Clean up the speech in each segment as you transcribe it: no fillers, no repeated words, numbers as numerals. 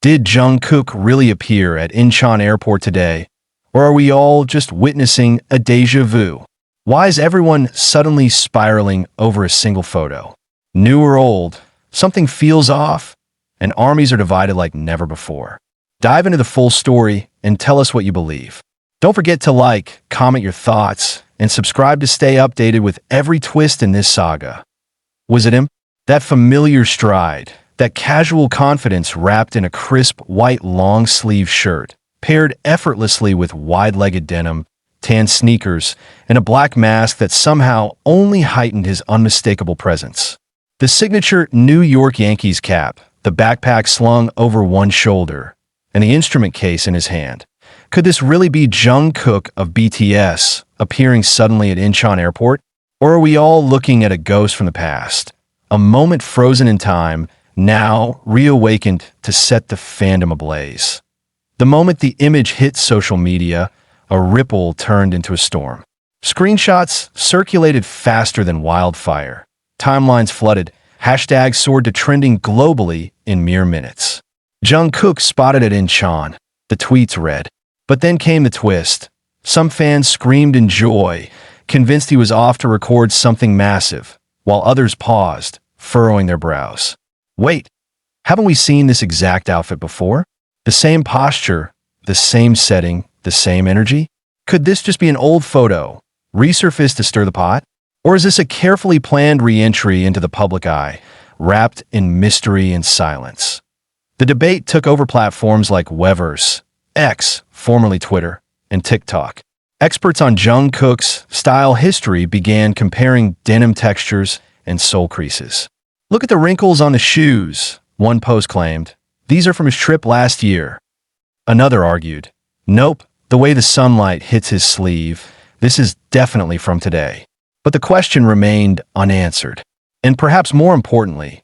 Did Jungkook really appear at Incheon Airport today? Or are we all just witnessing a déjà vu? Why is everyone suddenly spiraling over a single photo? New or old, something feels off, and armies are divided like never before. Dive into the full story and tell us what you believe. Don't forget to like, comment your thoughts, and subscribe to stay updated with every twist in this saga. Was it him? That familiar stride, that casual confidence wrapped in a crisp white long-sleeve shirt, paired effortlessly with wide-legged denim, tan sneakers, and a black mask that somehow only heightened his unmistakable presence. The signature New York Yankees cap, the backpack slung over one shoulder, and the instrument case in his hand. Could this really be Jungkook of BTS appearing suddenly at Incheon Airport? Or are we all looking at a ghost from the past? A moment frozen in time, now reawakened to set the fandom ablaze. The moment the image hit social media, a ripple turned into a storm. Screenshots circulated faster than wildfire. Timelines flooded. Hashtags soared to trending globally in mere minutes. Jungkook spotted at Incheon. The tweets read. But then came the twist. Some fans screamed in joy, convinced he was off to record something massive, while others paused, furrowing their brows. Wait, haven't we seen this exact outfit before? The same posture, the same setting, the same energy? Could this just be an old photo, resurfaced to stir the pot? Or is this a carefully planned re-entry into the public eye, wrapped in mystery and silence? The debate took over platforms like Weverse, X, formerly Twitter, and TikTok. Experts on Jungkook's style history began comparing denim textures and sole creases. Look at the wrinkles on the shoes, one post claimed. These are from his trip last year. Another argued, nope, the way the sunlight hits his sleeve, this is definitely from today. But the question remained unanswered. And perhaps more importantly,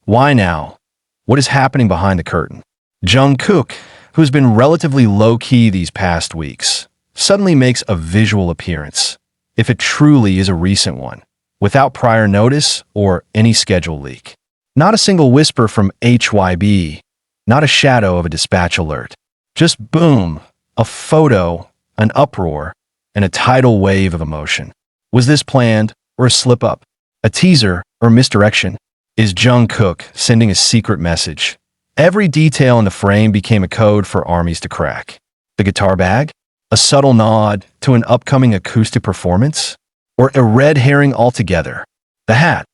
why now? What is happening behind the curtain? Jungkook, who's been relatively low-key these past weeks, suddenly makes a visual appearance, if it truly is a recent one, without prior notice or any schedule leak. Not a single whisper from HYB, not a shadow of a dispatch alert. Just boom, a photo, an uproar, and a tidal wave of emotion. Was this planned or a slip-up? A teaser or misdirection? Is Jungkook sending a secret message? Every detail in the frame became a code for armies to crack. The guitar bag? A subtle nod to an upcoming acoustic performance? Or a red herring altogether? The hat?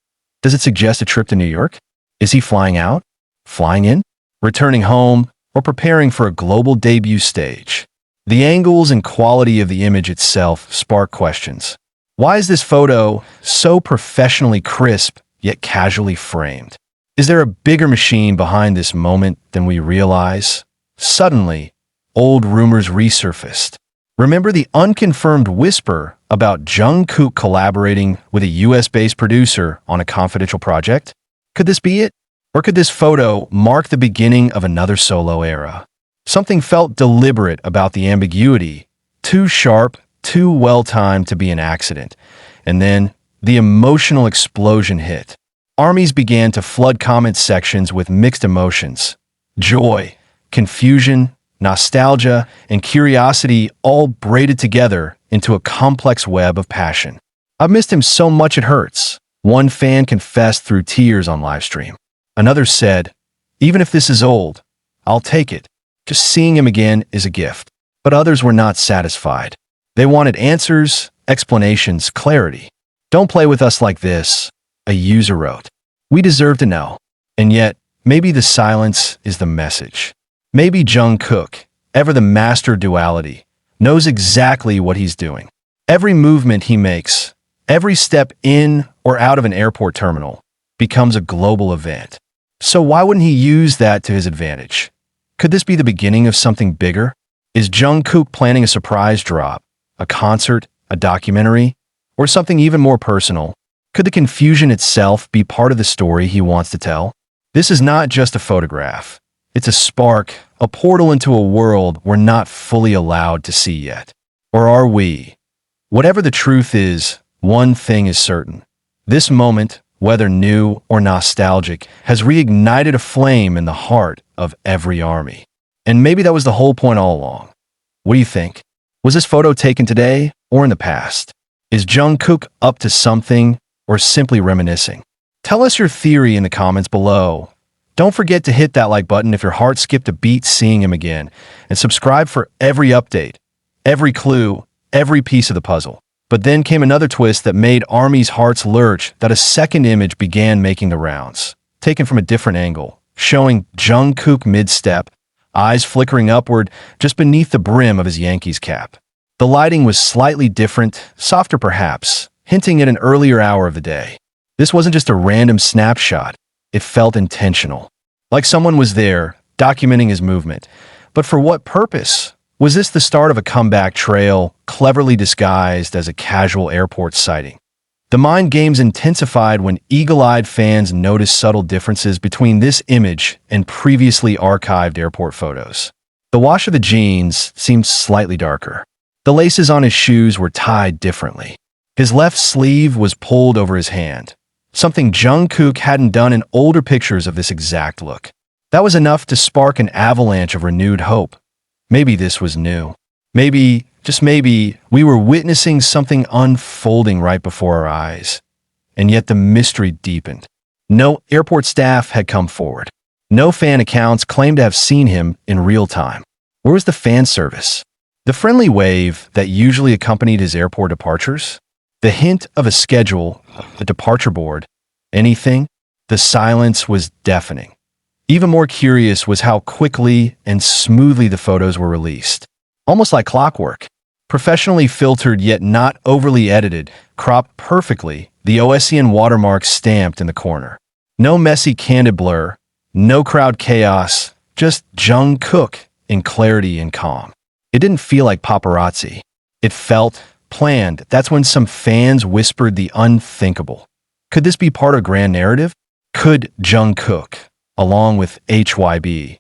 Does it suggest a trip to New York? Is he flying out? Flying in? Returning home? Or preparing for a global debut stage? The angles and quality of the image itself spark questions. Why is this photo so professionally crisp yet casually framed? Is there a bigger machine behind this moment than we realize? Suddenly, old rumors resurfaced. Remember the unconfirmed whisper about Jungkook collaborating with a US-based producer on a confidential project? Could this be it? Or could this photo mark the beginning of another solo era? Something felt deliberate about the ambiguity, too sharp, too well-timed to be an accident. And then, the emotional explosion hit. Armies began to flood comment sections with mixed emotions. Joy, confusion, nostalgia, and curiosity all braided together into a complex web of passion. "I've missed him so much it hurts," one fan confessed through tears on livestream. Another said, "Even if this is old, I'll take it. Just seeing him again is a gift." But others were not satisfied. They wanted answers, explanations, clarity. "Don't play with us like this," a user wrote. "We deserve to know." And yet, maybe the silence is the message. Maybe Jungkook, ever the master of duality, knows exactly what he's doing. Every movement he makes, every step in or out of an airport terminal, becomes a global event. So why wouldn't he use that to his advantage? Could this be the beginning of something bigger? Is Jungkook planning a surprise drop, a concert, a documentary, or something even more personal? Could the confusion itself be part of the story he wants to tell? This is not just a photograph. It's a spark, a portal into a world we're not fully allowed to see yet. Or are we? Whatever the truth is, one thing is certain. This moment, whether new or nostalgic, has reignited a flame in the heart of every army. And maybe that was the whole point all along. What do you think? Was this photo taken today or in the past? Is Jungkook up to something or simply reminiscing? Tell us your theory in the comments below. Don't forget to hit that like button if your heart skipped a beat seeing him again, and subscribe for every update, every clue, every piece of the puzzle. But then came another twist that made ARMY's hearts lurch, that a second image began making the rounds, taken from a different angle, showing Jungkook mid-step, eyes flickering upward just beneath the brim of his Yankees cap. The lighting was slightly different, softer perhaps, hinting at an earlier hour of the day. This wasn't just a random snapshot. It felt intentional, like someone was there, documenting his movement. But for what purpose? Was this the start of a comeback trail, cleverly disguised as a casual airport sighting? The mind games intensified when eagle-eyed fans noticed subtle differences between this image and previously archived airport photos. The wash of the jeans seemed slightly darker. The laces on his shoes were tied differently. His left sleeve was pulled over his hand, something Jungkook hadn't done in older pictures of this exact look. That was enough to spark an avalanche of renewed hope. Maybe this was new. Maybe, just maybe, we were witnessing something unfolding right before our eyes. And yet the mystery deepened. No airport staff had come forward. No fan accounts claimed to have seen him in real time. Where was the fan service? The friendly wave that usually accompanied his airport departures? The hint of a schedule, a departure board, anything? The silence was deafening. Even more curious was how quickly and smoothly the photos were released. Almost like clockwork. Professionally filtered yet not overly edited, cropped perfectly, the OSCN watermark stamped in the corner. No messy candid blur, no crowd chaos, just Jungkook in clarity and calm. It didn't feel like paparazzi. It felt planned. That's when some fans whispered the unthinkable. Could this be part of a grand narrative? Could Jungkook, along with HYB,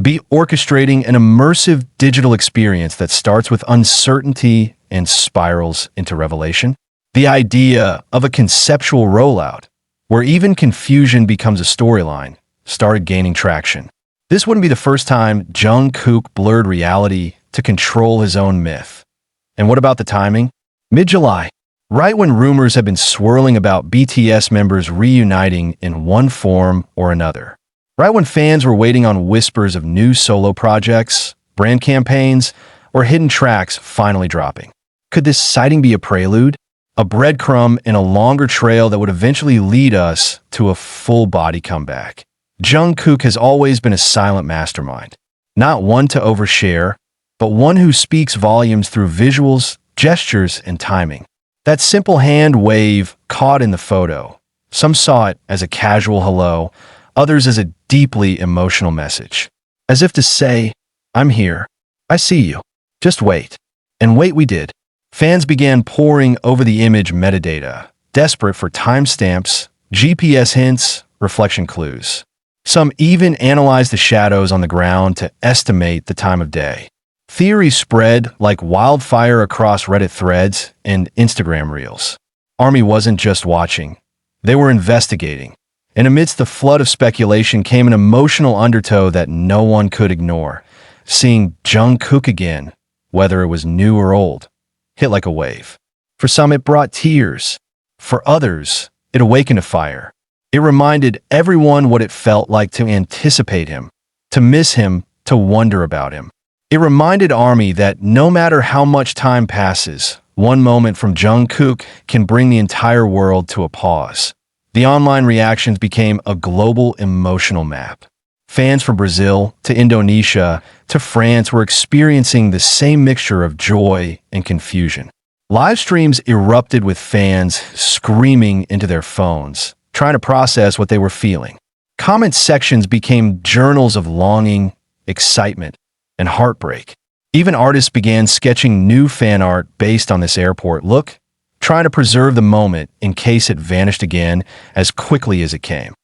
be orchestrating an immersive digital experience that starts with uncertainty and spirals into revelation? The idea of a conceptual rollout, where even confusion becomes a storyline, started gaining traction. This wouldn't be the first time Jungkook blurred reality to control his own myth. And what about the timing? Mid-July, right when rumors had been swirling about BTS members reuniting in one form or another. Right when fans were waiting on whispers of new solo projects, brand campaigns, or hidden tracks finally dropping. Could this sighting be a prelude? A breadcrumb in a longer trail that would eventually lead us to a full-body comeback. Jungkook has always been a silent mastermind. Not one to overshare, but one who speaks volumes through visuals, gestures, and timing. That simple hand wave caught in the photo. Some saw it as a casual hello, others as a deeply emotional message. As if to say, I'm here. I see you. Just wait. And wait we did. Fans began poring over the image metadata, desperate for timestamps, GPS hints, reflection clues. Some even analyzed the shadows on the ground to estimate the time of day. Theories spread like wildfire across Reddit threads and Instagram reels. ARMY wasn't just watching. They were investigating. And amidst the flood of speculation came an emotional undertow that no one could ignore. Seeing Jungkook again, whether it was new or old, hit like a wave. For some, it brought tears. For others, it awakened a fire. It reminded everyone what it felt like to anticipate him, to miss him, to wonder about him. It reminded ARMY that no matter how much time passes, one moment from Jungkook can bring the entire world to a pause. The online reactions became a global emotional map. Fans from Brazil to Indonesia to France were experiencing the same mixture of joy and confusion. Live streams erupted with fans screaming into their phones, trying to process what they were feeling. Comment sections became journals of longing, excitement, and heartbreak. Even artists began sketching new fan art based on this airport look, trying to preserve the moment in case it vanished again as quickly as it came.